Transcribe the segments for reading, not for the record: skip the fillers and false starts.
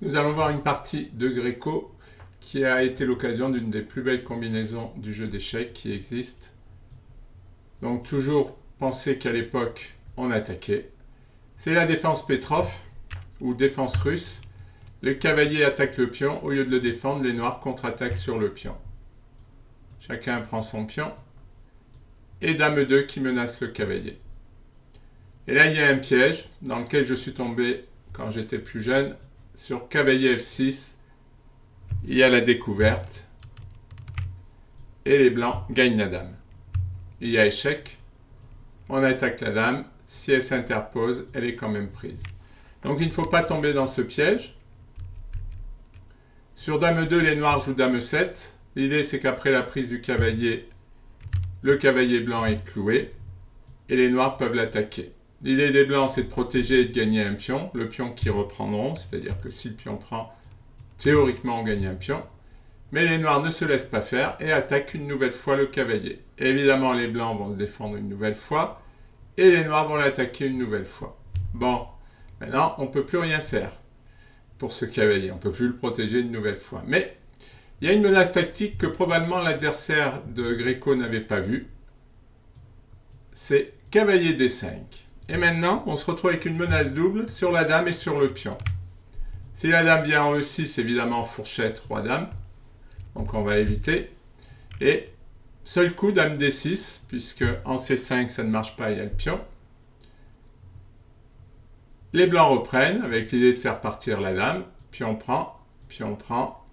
Nous allons voir une partie de Gréco qui a été l'occasion d'une des plus belles combinaisons du jeu d'échecs qui existe. Donc toujours penser qu'à l'époque on attaquait. C'est la défense Petrov ou défense russe. Le cavalier attaque le pion, au lieu de le défendre, les noirs contre-attaquent sur le pion. Chacun prend son pion. Et dame 2 qui menace le cavalier. Et là il y a un piège dans lequel je suis tombé quand j'étais plus jeune. Sur cavalier F6, il y a la découverte. Et les blancs gagnent la dame. Il y a échec. On attaque la dame. Si elle s'interpose, elle est quand même prise. Donc il ne faut pas tomber dans ce piège. Sur dame 2, les noirs jouent dame 7. L'idée c'est qu'après la prise du cavalier, le cavalier blanc est cloué. Et les noirs peuvent l'attaquer. L'idée des blancs, c'est de protéger et de gagner un pion. Le pion qu'ils reprendront, c'est-à-dire que si le pion prend, théoriquement, on gagne un pion. Mais les noirs ne se laissent pas faire et attaquent une nouvelle fois le cavalier. Et évidemment, les blancs vont le défendre une nouvelle fois. Et les noirs vont l'attaquer une nouvelle fois. Bon, maintenant, on ne peut plus rien faire pour ce cavalier. On ne peut plus le protéger une nouvelle fois. Mais il y a une menace tactique que probablement l'adversaire de Gréco n'avait pas vue. C'est cavalier D5. Et maintenant, on se retrouve avec une menace double sur la dame et sur le pion. Si la dame vient en E6, évidemment, fourchette, roi-dame. Donc on va éviter. Et seul coup, dame D6, puisque en C5, ça ne marche pas, il y a le pion. Les blancs reprennent, avec l'idée de faire partir la dame. Pion prend, pion prend.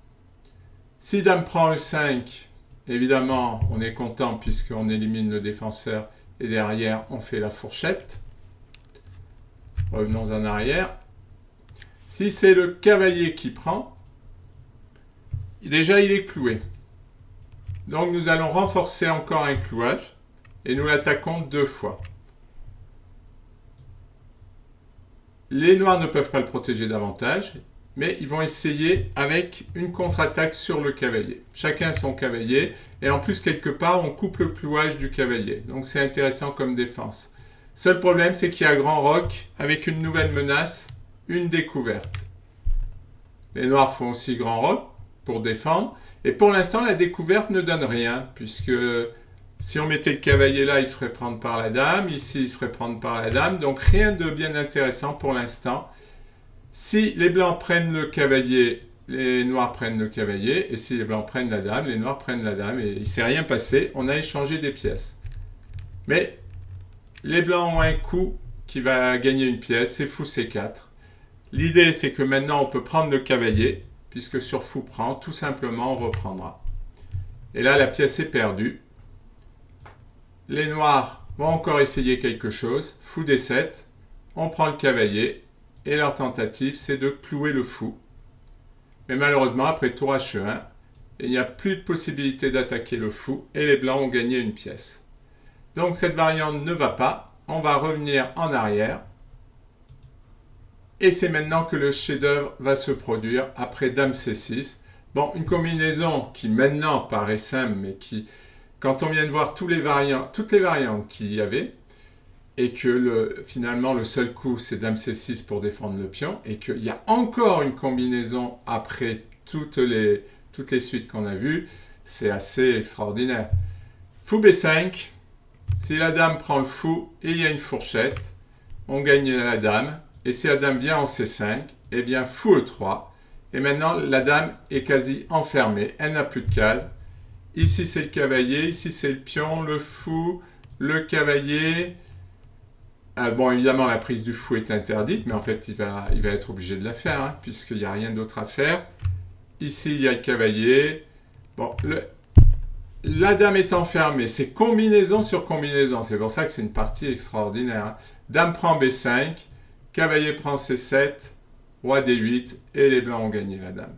Si dame prend E5, évidemment, on est content puisqu'on élimine le défenseur. Et derrière, on fait la fourchette. Revenons en arrière. Si c'est le cavalier qui prend, déjà il est cloué. Donc nous allons renforcer encore un clouage et nous l'attaquons deux fois. Les noirs ne peuvent pas le protéger davantage, mais ils vont essayer avec une contre-attaque sur le cavalier. Chacun son cavalier, et en plus quelque part on coupe le clouage du cavalier. Donc c'est intéressant comme défense. Seul problème, c'est qu'il y a grand roc avec une nouvelle menace, une découverte. Les noirs font aussi grand roc pour défendre. Et pour l'instant, la découverte ne donne rien, puisque si on mettait le cavalier là, il se ferait prendre par la dame. Ici, il se ferait prendre par la dame. Donc rien de bien intéressant pour l'instant. Si les blancs prennent le cavalier, les noirs prennent le cavalier. Et si les blancs prennent la dame, les noirs prennent la dame. Et il ne s'est rien passé. On a échangé des pièces. Mais les blancs ont un coup qui va gagner une pièce, c'est fou C4. L'idée, c'est que maintenant, on peut prendre le cavalier, puisque sur fou prend, tout simplement, on reprendra. Et là, la pièce est perdue. Les noirs vont encore essayer quelque chose. Fou D7, on prend le cavalier, et leur tentative, c'est de clouer le fou. Mais malheureusement, après tour H1, il n'y a plus de possibilité d'attaquer le fou, et les blancs ont gagné une pièce. Donc cette variante ne va pas. On va revenir en arrière. Et c'est maintenant que le chef-d'œuvre va se produire après dame C6. Bon, une combinaison qui maintenant paraît simple, mais qui, quand on vient de voir toutes les variantes qu'il y avait, et que finalement le seul coup c'est dame C6 pour défendre le pion, et qu'il y a encore une combinaison après toutes les suites qu'on a vues, c'est assez extraordinaire. Fou B5. Si la dame prend le fou et il y a une fourchette, on gagne la dame. Et si la dame vient en C5, eh bien fou E3. Et maintenant, la dame est quasi enfermée. Elle n'a plus de cases. Ici, c'est le cavalier. Ici, c'est le pion, le fou, le cavalier. Bon, évidemment, la prise du fou est interdite, mais en fait, il va être obligé de la faire, hein, puisqu'il n'y a rien d'autre à faire. Ici, il y a le cavalier. Bon, la dame est enfermée, c'est combinaison sur combinaison. C'est pour ça que c'est une partie extraordinaire. Hein. Dame prend B5, cavalier prend C7, roi D8, et les blancs ont gagné la dame.